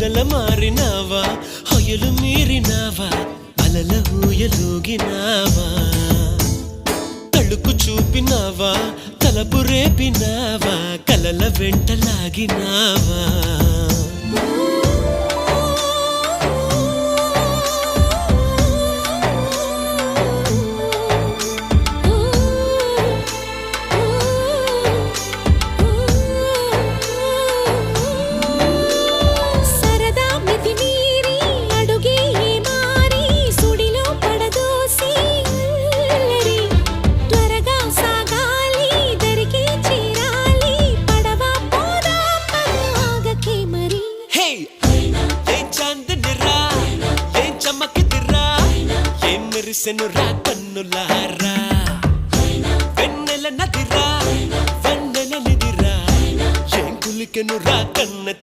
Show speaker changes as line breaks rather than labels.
పొగల మారినావా హొయలు మీరినావా అలల ఊయలూగినావా తళుకు చూపినావా తలపు రేపినావా కలల వెంటలాగినావా మెరిసెనురా కన్నులారా వెన్నెల నదిరా వెన్నెల నిదిరా ఏం కులికెనురా కన్న